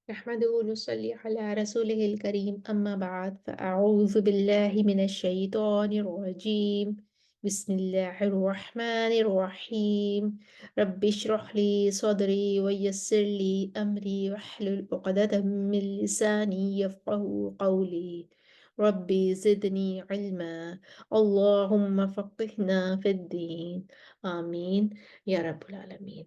نحمده ونصلي على رسوله الكريم أما بعد فأعوذ بالله من الشيطان الرجيم. بسم الله الرحمن الرحيم. رب اشرح لي صدري ويسر لي أمري واحلل عقدة من لساني يفقه قولي. ربي زدني علما. اللهم فقهنا في الدين. آمين يا رب العالمين।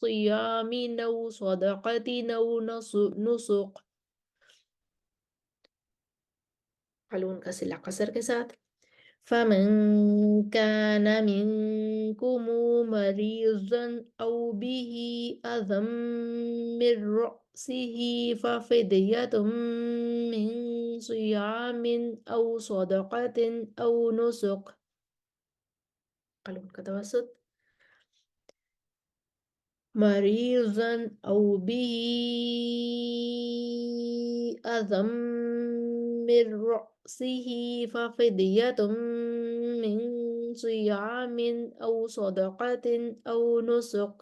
صيام أو صدقة أو نسك. قالون کا صلہ قصر کے ساتھ. فمن كان منكم مريضا أو به أذى من رأسه ففدية من صيام أو صدقة أو نسك. قالون کا توسط. مريضا أو به أذى من رأسه ففدية من صيام أو صدقة أو نسك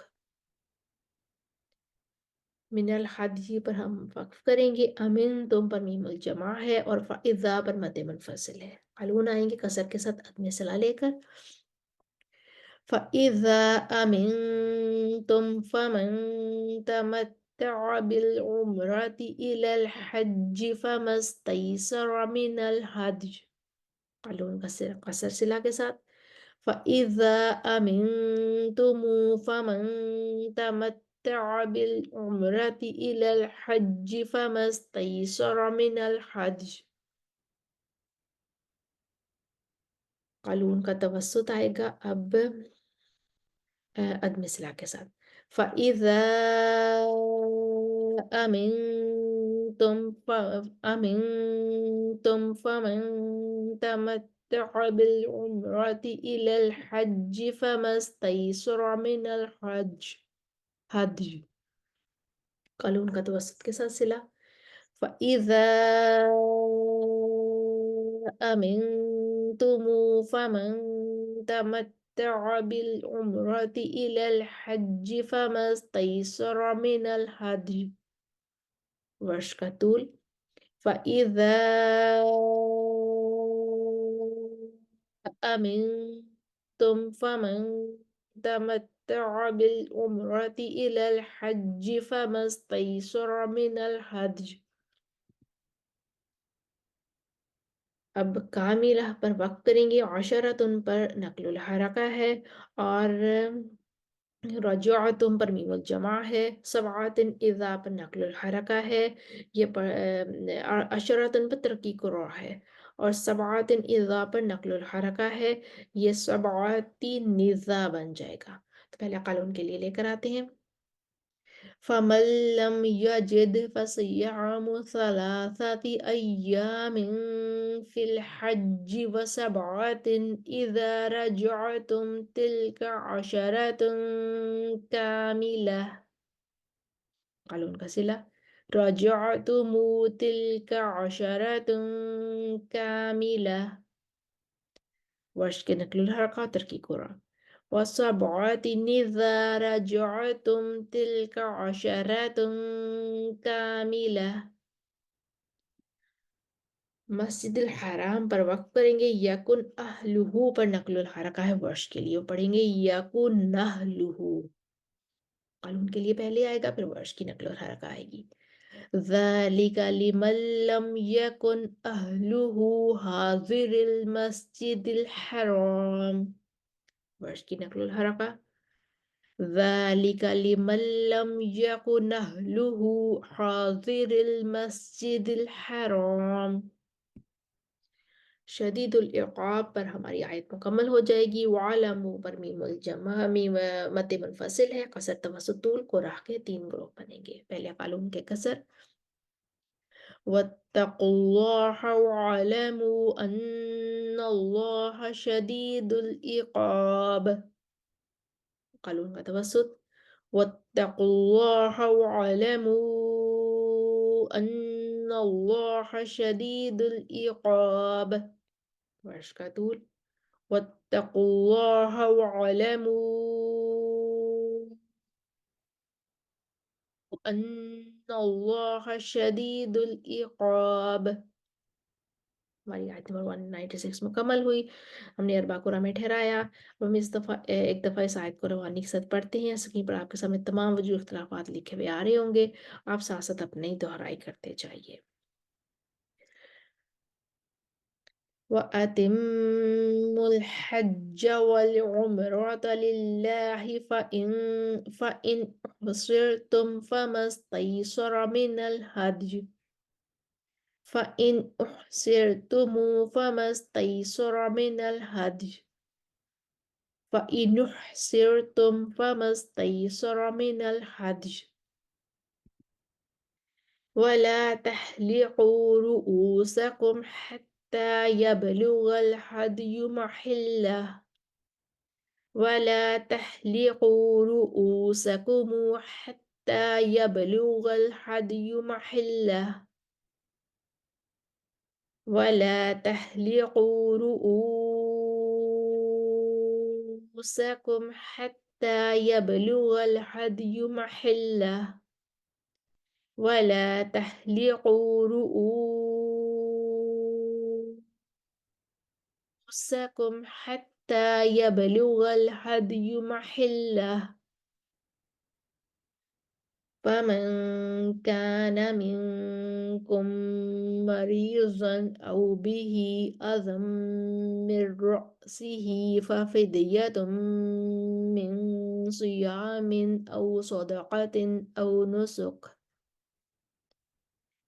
من الحدی پر ہم وقف کریں گے. امن تم پر میم الجمع ہے اور فاذا پر مد منفصل ہے. قالون آئیں گے کسر کے ساتھ عدم صلہ لے کر. فَإِذَا أَمِنْتُمْ فَمَنْ تَمَتَّعَ بِالْعُمْرَةِ إِلَى الْحَجِّ فَمَا اسْتَيْسَرَ مِنَ الْهَدْيِ. قالون قصر صلہ کے ساتھ. فَإِذَا أَمِنْتُمْ فَمَنْ تَمَتَّعَ بِالْعُمْرَةِ إِلَى الْحَجِّ فَمَا اسْتَيْسَرَ مِنَ الْهَدْيِ. قالون کا توسط آئے گا اب عدم صلہ کے ساتھ. فَإِذَا أَمِنْتُمْ فَمَنْ تَمَتَّعَ بِالْعُمْرَةِ إِلَى الْحَجِّ فَمَا اسْتَيْسَرَ مِنَ الْهَدْيِ. قالون کا توسط کے ساتھ صلہ. فَإِذَا أَمِنْتُمْ فَمَنْ تَمَتَّعَ بِالْعُمْرَةِ إِلَى الْحَجِّ فَمَا اسْتَيْسَرَ مِنَ الْهَدْيِ. ورش کا طول. فَإِذَا أَمِنْتُمْ فَمَنْ تَمَتَّعَ بِالْعُمْرَةِ إِلَى الْحَجِّ فَمَا اسْتَيْسَرَ مِنَ الْهَدْيِ. اب کاملہ پر وقف کریں گے. عشرتن پر نقل الحرکہ ہے اور رجعتم پر میم الجمع ہے. سبعتن اذا پر نقل الحرکہ ہے. یہ عشرتن پر ترقیق الراء ہے اور سبعتن اذا پر نقل الحرکہ ہے. یہ سبعتی نذا بن جائے گا. تو پہلے قالون کے لیے لے کر آتے ہیں. فَمَن لَّمْ يَجِدْ فَصِيَامُ ثَلَاثَةِ أَيَّامٍ فِي الْحَجِّ وَسَبْعَةٍ إِذَا رَجَعْتُمْ تِلْكَ عَشَرَةٌ كَامِلَةٌ. قالون کا صلہ. رَجَعْتُمْ تِلْكَ عَشَرَةٌ كَامِلَةٌ. ورش کے نقل الحرکہ ترقیق الراء. وَسَبْعَةٍ إِذَا رَجَعْتُمْ تِلْكَ عَشَرَةٌ كَامِلَةٌ. مسجد الحرام پر وقف کریں گے. یکن اہلہ پر نقل الحرکہ ہے ورش کے لیے. پڑھیں گے یکن اہلہ. قالون کے لیے پہلے آئے گا پھر ورش کی نقل الحرکہ آئے گی. ذَلِكَ لِمَن لَّمْ يَكُنْ أَهْلُهُ حَاضِرِ الْمَسْجِدِ الْحَرَامِ. ورش کی نقل الحرکہ. ذَلِكَ لِمَن لَّمْ يَكُنْ أَهْلُهُ حَاضِرِ الْمَسْجِدِ الْحَرَامِ. شدید العقاب پر ہماری آیت مکمل ہو جائے گی. وَعَلَمُوا پر میم الجمع مد منفصل ہے. قصر توسط طول کو راہ کے 3 گروہ بنیں گے. پہلے قالون کے قصر. وَاتَّقُوا اللَّهَ وَاعْلَمُوا أَنَّ اللَّهَ شَدِيدُ الْعِقَابِ. قالون کا توسط. وَاتَّقُوا اللَّهَ وَاعْلَمُوا أَنَّ اللَّهَ شَدِيدُ الْعِقَابِ. ورش کا طول. وَاتَّقُوا اللَّهَ وَاعْلَمُوا أَنَّ اللَّهَ شَدِيدُ الْعِقَابِ. ہماری آیت نمبر 196 مکمل ہوئی. ہم نے اربع قرآن میں ٹھہرایا. ہم اس دفعہ ایک دفعہ اس آیت کو روانی کے ساتھ پڑھتے ہیں. اسکرین پر آپ کے سامنے تمام وجوہ اختلافات لکھے ہوئے آ رہے ہوں گے. آپ ساتھ ساتھ اپنے دہرائی کرتے جائیے. وأتموا الحج والعمرة لله فإن أحصرتم فما استيسر من الهدي فإن أحصرتم فما استيسر من الهدي فإن أحصرتم فما استيسر من الهدي ولا تحلقوا رؤوسكم حتى يبلغ الهدي محله ولا تحلقوا رؤوسكم حتى يبلغ الهدي محله ولا تحلقوا رؤوسكم حتى يبلغ الهدي محله ولا تحلقوا رؤوسكم حتى يبلغ الهدي محله فمن كان منكم مريضا أو به أذى من رأسه ففدية من صيام أو صدقة أو نسك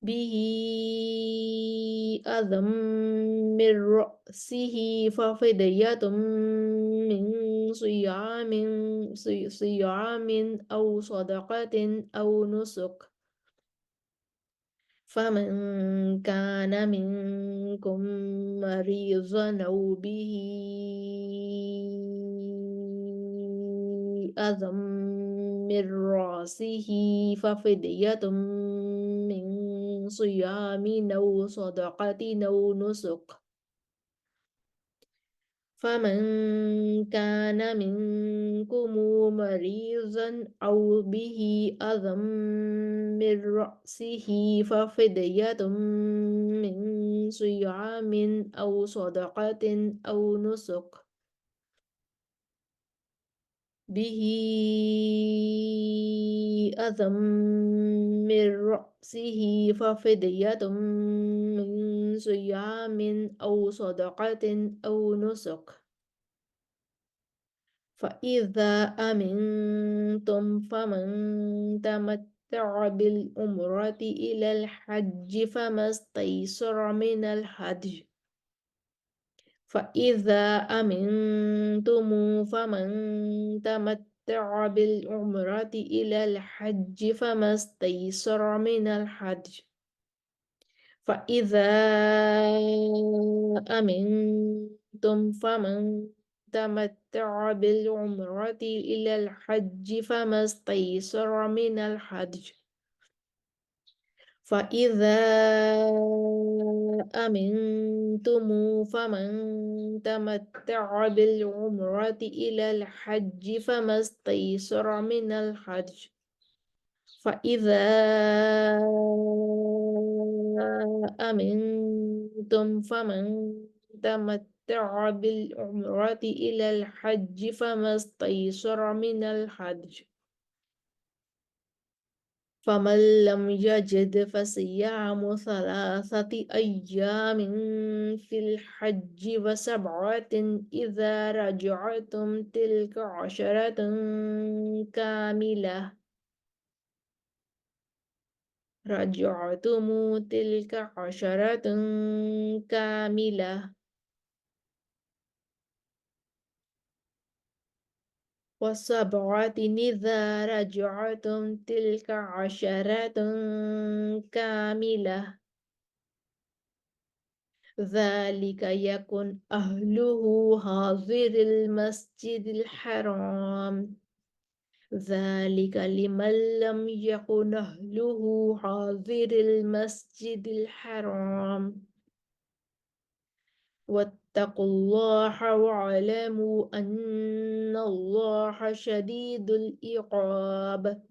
به أذى من رأسه ففدية من صيام صيام أو صدقة أو نسك فمن كان منكم مريضا أو به أذى من رأسه ففدية من صيام أو صدقة أو نسك فمن كان منكم مريضا أو به أذى من رأسه ففدية من صيام أو صدقة أو نسك به أذى من رأسه ففدية من صيام أو صدقة أو نسك فإذا أمنتم فمن تمتع بالعمرة إلى الحج فما استيسر من الهدي فإذا أمنتم فمن تمتع بالعمرة إلى الحج فما استيسر من الهدي فإذا أمنتم فمن تمتع بالعمرة إلى الحج فما استيسر من الهدي فإذا أمنتم فمن تمتع بالعمرة إلى الحج فما استيسر من الحج فإذا أمنتم فمن تمتع بالعمرة إلى الحج فما استيسر من الحج فمن لم يجد فصيام 3 أيام في الحج وسبعة إذا رجعتم تلك 10 كاملة تلك 10 كاملة وسبعة إذا رجعتم تلك 10 كاملة ذلك يكن أهله حاضر المسجد الحرام ذلك لمن لم يكن أهله حاضر المسجد الحرام واتقوا الله واعلموا أن الله شديد العقاب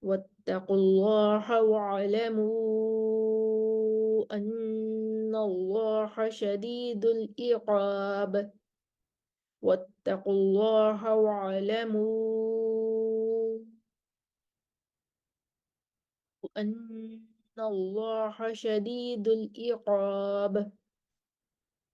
واتقوا الله واعلموا أن الله شديد العقاب واتقوا الله واعلموا أن الله شديد العقاب واتقوا الله واعلموا أن الله شديد العقاب. واتقوا الله واعلموا أن الله شديد العقاب واتقوا الله واعلموا أن الله شديد العقاب. واتقوا الله واعلموا أن الله شديد العقاب. واتقوا الله واعلموا أن الله شديد العقاب.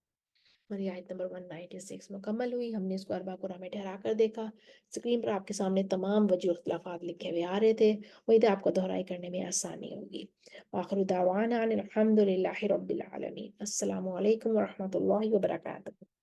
ہماری آیت نمبر 196 مکمل ہوئی. ہم نے اس کو اربع قرآن میں ٹھہرا کر دیکھا. اسکرین پر آپ کے سامنے تمام وجہ و اختلافات لکھے ہوئے آ رہے تھے. امید ہے آپ کو دہرائی کرنے میں آسانی ہوگی. آخر دعوانا ان الحمد للہ رب العالمین. السلام علیکم ورحمۃ اللہ وبرکاتہ.